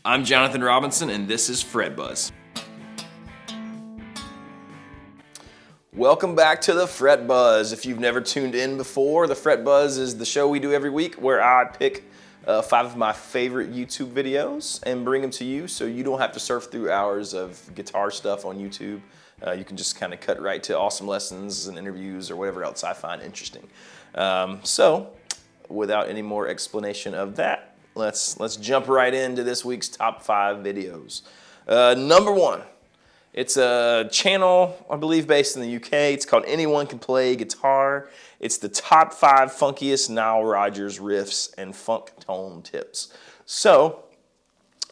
I'm Jonathan Robinson, and this is Fret Buzz. Welcome back to the Fret Buzz. If you've never tuned in before, the Fret Buzz is the show we do every week where I pick 5 of my favorite YouTube videos and bring them to you so you don't have to surf through hours of guitar stuff on YouTube. You can just kind of cut right to awesome lessons and interviews or whatever else I find interesting. So, without any more explanation of that, let's jump right into this week's top 5 videos. Number 1. It's a channel, I believe, based in the UK. It's called Anyone Can Play Guitar. It's the top 5 funkiest Nile Rodgers riffs and funk tone tips. So,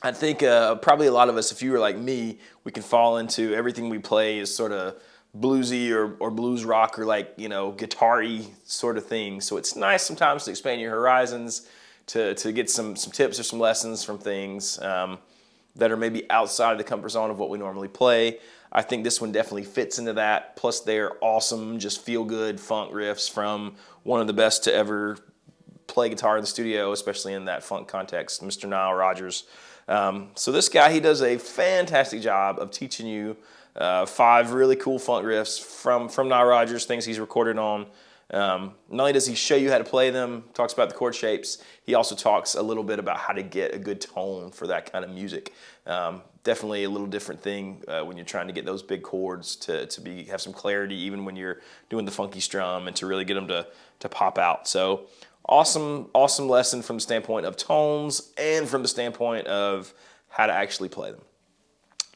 I think probably a lot of us, if you were like me, we can fall into everything we play is sort of bluesy or blues rock or like, you know, guitar-y sort of thing. So it's nice sometimes to expand your horizons, to get some tips or some lessons from things that are maybe outside of the comfort zone of what we normally play. I think this one definitely fits into that. Plus they're awesome, just feel-good funk riffs from one of the best to ever play guitar in the studio, especially in that funk context, Mr. Nile Rodgers. So this guy, he does a fantastic job of teaching you 5 really cool funk riffs from Nile Rodgers, things he's recorded on. Not only does he show you how to play them, talks about the chord shapes, he also talks a little bit about how to get a good tone for that kind of music. Definitely a little different thing when you're trying to get those big chords to have some clarity, even when you're doing the funky strum, and to really get them to pop out. So awesome lesson from the standpoint of tones and from the standpoint of how to actually play them.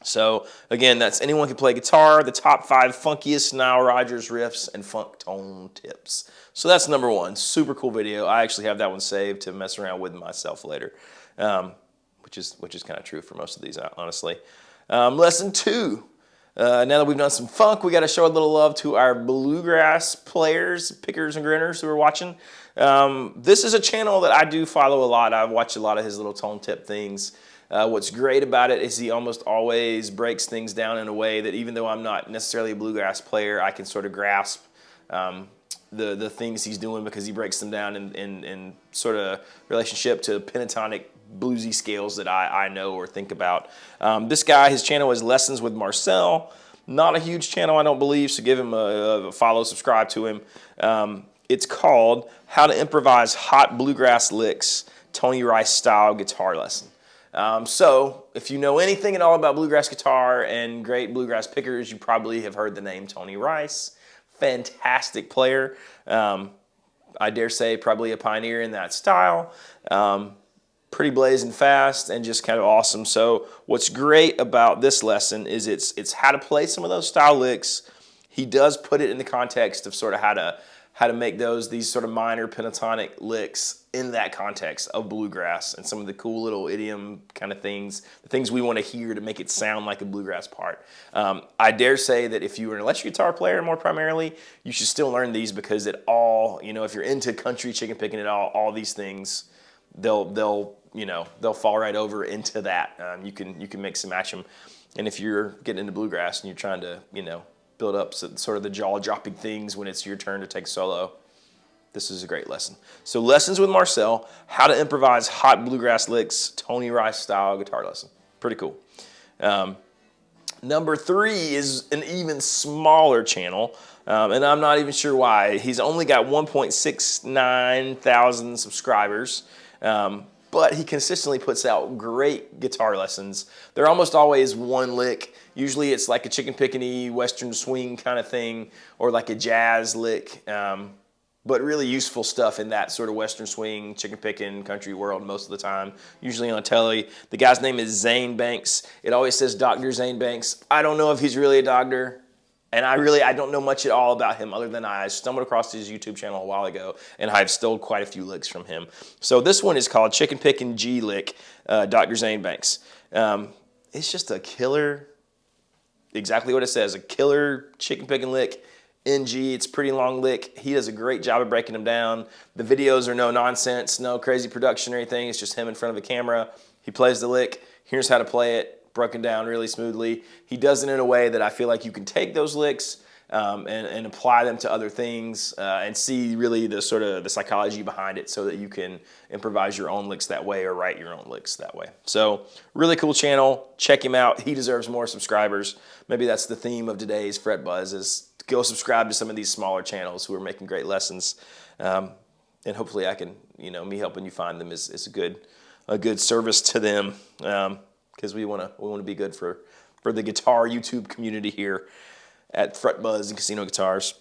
So again, that's Anyone Can Play Guitar, the top 5 funkiest Nile Rodgers riffs and funk tone tips. So that's number 1. Super cool video. I actually have that one saved to mess around with myself later, which is kind of true for most of these, honestly. Lesson 2. Now that we've done some funk, we got to show a little love to our bluegrass players, pickers and grinners who are watching. This is a channel that I do follow a lot. I've watched a lot of his little tone tip things. What's great about it is he almost always breaks things down in a way that even though I'm not necessarily a bluegrass player, I can sort of grasp the things he's doing because he breaks them down in sort of relationship to pentatonic bluesy scales that I know or think about. This guy, his channel is Lessons with Marcel. Not a huge channel, I don't believe, so give him a follow, subscribe to him. It's called How to Improvise Hot Bluegrass Licks, Tony Rice Style Guitar Lesson. So, if you know anything at all about bluegrass guitar and great bluegrass pickers, you probably have heard the name Tony Rice. Fantastic player. I dare say probably a pioneer in that style. Pretty blazing fast and just kind of awesome. So, what's great about this lesson is it's how to play some of those style licks. He does put it in the context of sort of how to make these sort of minor pentatonic licks in that context of bluegrass and some of the cool little idiom kind of things, the things we want to hear to make it sound like a bluegrass part. I dare say that if you were an electric guitar player more primarily, you should still learn these because it all, you know, if you're into country, chicken picking, all these things, they'll fall right over into that. You can mix and match them. And if you're getting into bluegrass and you're trying to, build up sort of the jaw-dropping things when it's your turn to take solo, this is a great lesson. So Lessons with Marcel, How to Improvise Hot Bluegrass Licks, Tony Rice Style Guitar Lesson. Pretty cool. Number 3 is an even smaller channel, and I'm not even sure why. He's only got 1.69 thousand subscribers, but he consistently puts out great guitar lessons. They're almost always one lick. Usually it's like a chicken picking-y western swing kind of thing, or like a jazz lick, but really useful stuff in that sort of western swing, chicken picking, country world most of the time, usually on telly. The guy's name is Zane Banks. It always says Dr. Zane Banks. I don't know if he's really a doctor, and I don't know much at all about him other than I stumbled across his YouTube channel a while ago, and I've stole quite a few licks from him. So this one is called Chicken Pickin' G Lick, Dr. Zane Banks. It's just a killer, exactly what it says, a killer chicken picking lick in G. It's a pretty long lick. He does a great job of breaking them down. The videos are no nonsense, no crazy production or anything. It's just him in front of a camera. He plays the lick. Here's how to play it, broken down really smoothly. He does it in a way that I feel like you can take those licks and apply them to other things and see really the sort of the psychology behind it so that you can improvise your own licks that way or write your own licks that way. So really cool channel. Check him out. He deserves more subscribers. Maybe that's the theme of today's Fret Buzz, is go subscribe to some of these smaller channels who are making great lessons. And hopefully I can, me helping you find them is a good service to them, because we want to be good for the guitar YouTube community here at Fret Buzz and Casino Guitars.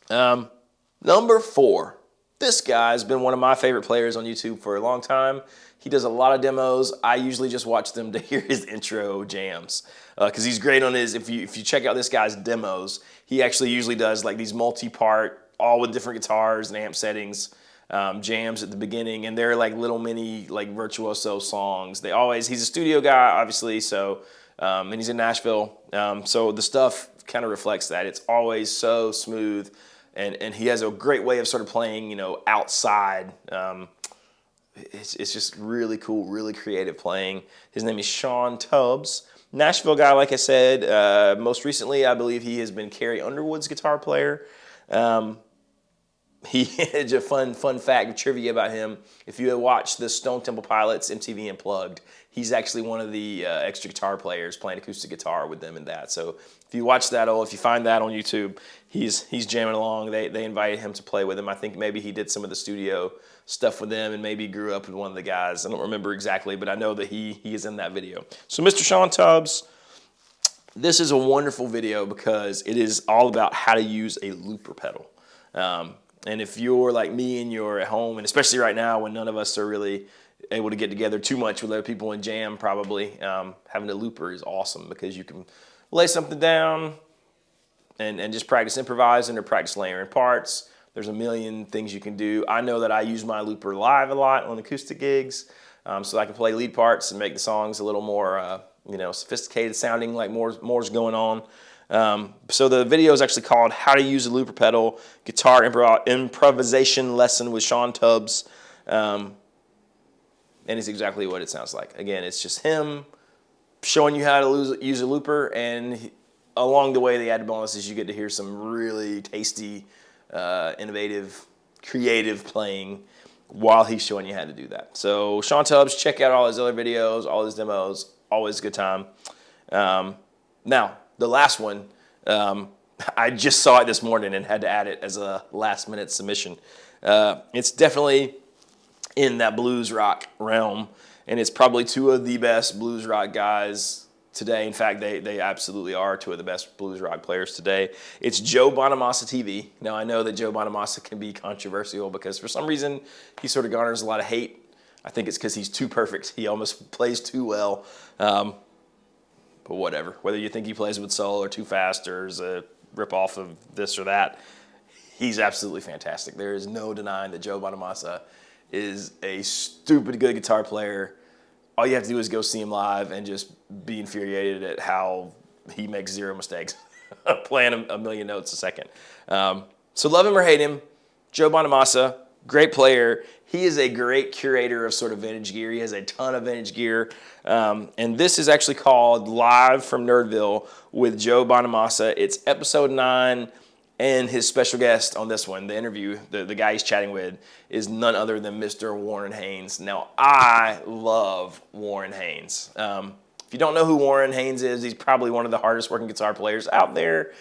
Number 4. This guy's been one of my favorite players on YouTube for a long time. He does a lot of demos. I usually just watch them to hear his intro jams, because he's great on his. If you check out this guy's demos, he actually usually does like these multi-part, all with different guitars and amp settings, jams at the beginning, and they're like little mini like virtuoso songs. He's a studio guy, obviously, so and he's in Nashville, so the stuff kind of reflects that. It's always so smooth, and he has a great way of sort of playing, outside. It's just really cool, really creative playing. His name is Shawn Tubbs. Nashville guy, like I said. Most recently, I believe he has been Carrie Underwood's guitar player. He had a fun fact, trivia about him. If you had watched the Stone Temple Pilots MTV Unplugged, he's actually one of the extra guitar players playing acoustic guitar with them in that. So if you watch that, if you find that on YouTube, he's jamming along. They invited him to play with them. I think maybe he did some of the studio stuff with them and maybe grew up with one of the guys. I don't remember exactly, but I know that he is in that video. So Mr. Shawn Tubbs, this is a wonderful video because it is all about how to use a looper pedal. And if you're like me and you're at home, and especially right now when none of us are really able to get together too much with other people and jam, probably having a looper is awesome because you can lay something down and just practice improvising or practice layering parts. There's a million things you can do. I know that I use my looper live a lot on acoustic gigs, so I can play lead parts and make the songs a little more sophisticated sounding, like more's going on. So the video is actually called How to Use a Looper Pedal, Guitar Improvisation Lesson with Shawn Tubbs. And it's exactly what it sounds like. Again, it's just him showing you how to use a looper, and along the way, the added bonus is you get to hear some really tasty, innovative, creative playing while he's showing you how to do that. So Shawn Tubbs, check out all his other videos, all his demos, always a good time. Now, the last one, I just saw it this morning and had to add it as a last-minute submission. It's definitely in that blues rock realm, and it's probably two of the best blues rock guys today. In fact, they absolutely are two of the best blues rock players today. It's Joe Bonamassa TV. Now, I know that Joe Bonamassa can be controversial because for some reason he sort of garners a lot of hate. I think it's because he's too perfect. He almost plays too well. But whatever, whether you think he plays with soul or too fast or is a rip-off of this or that, he's absolutely fantastic. There is no denying that Joe Bonamassa is a stupid good guitar player. All you have to do is go see him live and just be infuriated at how he makes zero mistakes playing a million notes a second. So love him or hate him, Joe Bonamassa, great player. He is a great curator of sort of vintage gear. He has a ton of vintage gear. And this is actually called Live from Nerdville with Joe Bonamassa. It's episode 9, and his special guest on this one, the interview, the guy he's chatting with, is none other than Mr. Warren Haynes. Now, I love Warren Haynes. If you don't know who Warren Haynes is, he's probably one of the hardest working guitar players out there.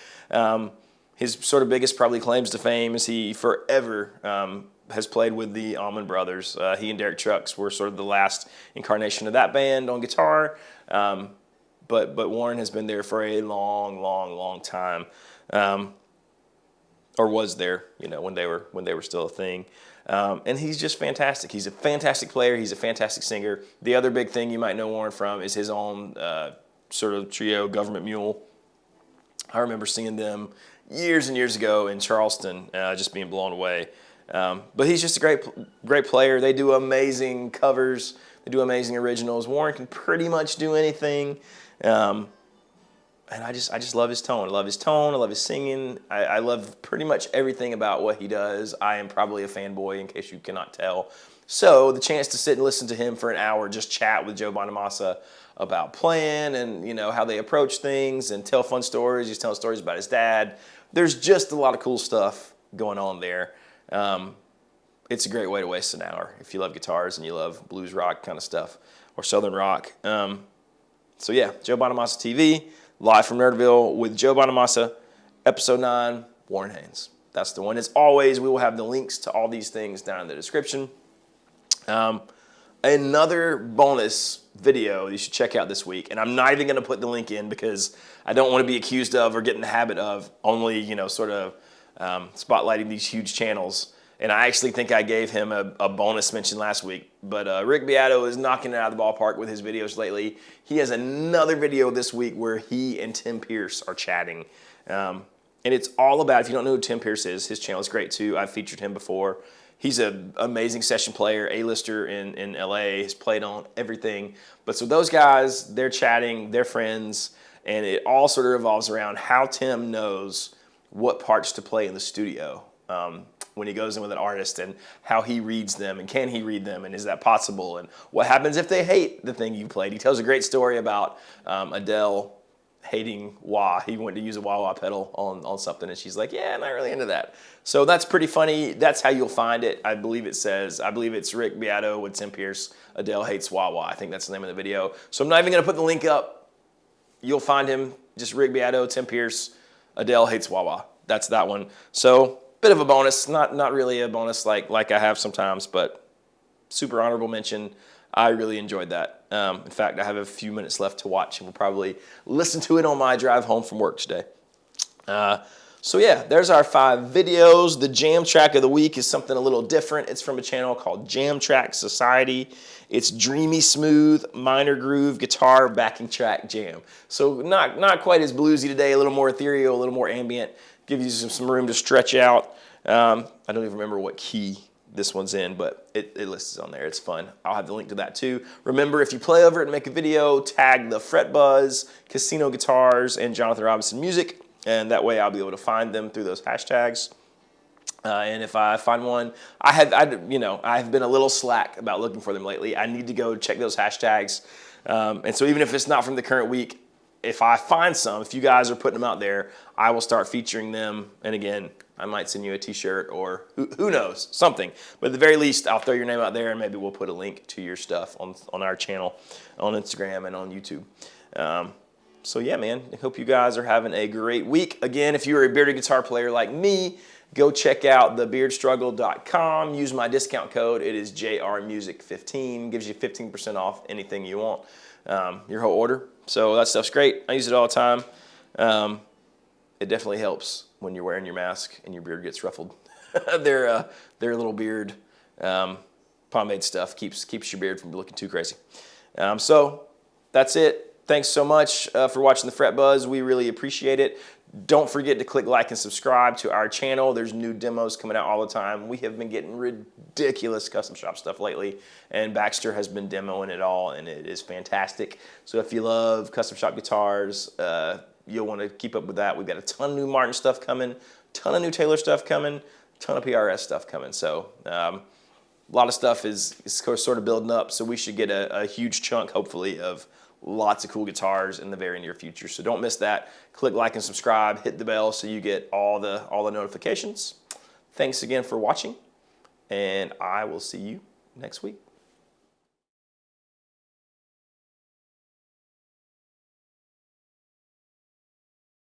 His sort of biggest probably claims to fame is he forever has played with the Allman Brothers. He and Derek Trucks were sort of the last incarnation of that band on guitar. But Warren has been there for a long time, or was there, when they were still a thing. And he's just fantastic. He's a fantastic player. He's a fantastic singer. The other big thing you might know Warren from is his own sort of trio, Government Mule. I remember seeing them years and years ago in Charleston, just being blown away. But he's just a great player. They do amazing covers. They do amazing originals. Warren can pretty much do anything. And I just love his tone. I love his tone. I love his singing. I love pretty much everything about what he does. I am probably a fanboy, in case you cannot tell. So the chance to sit and listen to him for an hour, just chat with Joe Bonamassa about playing and how they approach things and tell fun stories. He's telling stories about his dad, there's just a lot of cool stuff going on there. It's a great way to waste an hour if you love guitars and you love blues rock kind of stuff or southern rock. So yeah, Joe Bonamassa TV, live from Nerdville with Joe Bonamassa, episode 9, Warren Haynes. That's the one. As always, we will have the links to all these things down in the description. Another bonus video you should check out this week, and I'm not even going to put the link in because I don't want to be accused of or get in the habit of only, sort of spotlighting these huge channels. And I actually think I gave him a bonus mention last week. But Rick Beato is knocking it out of the ballpark with his videos lately. He has another video this week where he and Tim Pierce are chatting. And it's all about, if you don't know who Tim Pierce is, his channel is great too. I've featured him before. He's an amazing session player, A-lister in LA, has played on everything. But so those guys, they're chatting, they're friends, and it all sort of revolves around how Tim knows what parts to play in the studio. When he goes in with an artist and how he reads them and can he read them and is that possible and what happens if they hate the thing you played. He tells a great story about Adele hating wah. He went to use a wah-wah pedal on something and she's like, yeah, I'm not really into that. So that's pretty funny. That's how you'll find it. I believe it's Rick Beato with Tim Pierce, Adele hates wah-wah. I think that's the name of the video. So I'm not even going to put the link up. You'll find him, just Rick Beato, Tim Pierce, Adele hates wah-wah. That's that one. So bit of a bonus, not really a bonus like I have sometimes, but super honorable mention. I really enjoyed that. In fact, I have a few minutes left to watch, and we'll probably listen to it on my drive home from work today. So yeah, there's our 5 videos. The jam track of the week is something a little different. It's from a channel called Jam Track Society. It's dreamy, smooth, minor groove, guitar, backing track jam. So not quite as bluesy today, a little more ethereal, a little more ambient. Give you some room to stretch out. I don't even remember what key this one's in, but it lists on there. It's fun. I'll have the link to that too. Remember, if you play over it and make a video, tag the Fret Buzz, Casino Guitars, and Jonathan Robinson Music, and that way I'll be able to find them through those hashtags. And if I find one, I've been a little slack about looking for them lately. I need to go check those hashtags. And so even if it's not from the current week, if I find some, if you guys are putting them out there, I will start featuring them. And again, I might send you a t-shirt or who knows, something. But at the very least, I'll throw your name out there and maybe we'll put a link to your stuff on our channel, on Instagram and on YouTube. So yeah, man, I hope you guys are having a great week. Again, if you're a bearded guitar player like me, go check out thebeardstruggle.com. Use my discount code. It is JRMusic15. Gives you 15% off anything you want, your whole order. So that stuff's great. I use it all the time. It definitely helps when you're wearing your mask and your beard gets ruffled. Their little beard pomade stuff keeps your beard from looking too crazy. So that's it. Thanks so much for watching the Fret Buzz. We really appreciate it. Don't forget to click like and subscribe to our channel. There's new demos coming out all the time. We have been getting ridiculous custom shop stuff lately, and Baxter has been demoing it all, and it is fantastic. So if you love custom shop guitars, you'll want to keep up with that. We've got a ton of new Martin stuff coming, ton of new Taylor stuff coming, ton of PRS stuff coming. So a lot of stuff is sort of building up, so we should get a huge chunk, hopefully, of lots of cool guitars in the very near future. So don't miss that. Click like and subscribe, hit the bell so you get all the notifications. Thanks again for watching, and I will see you next week.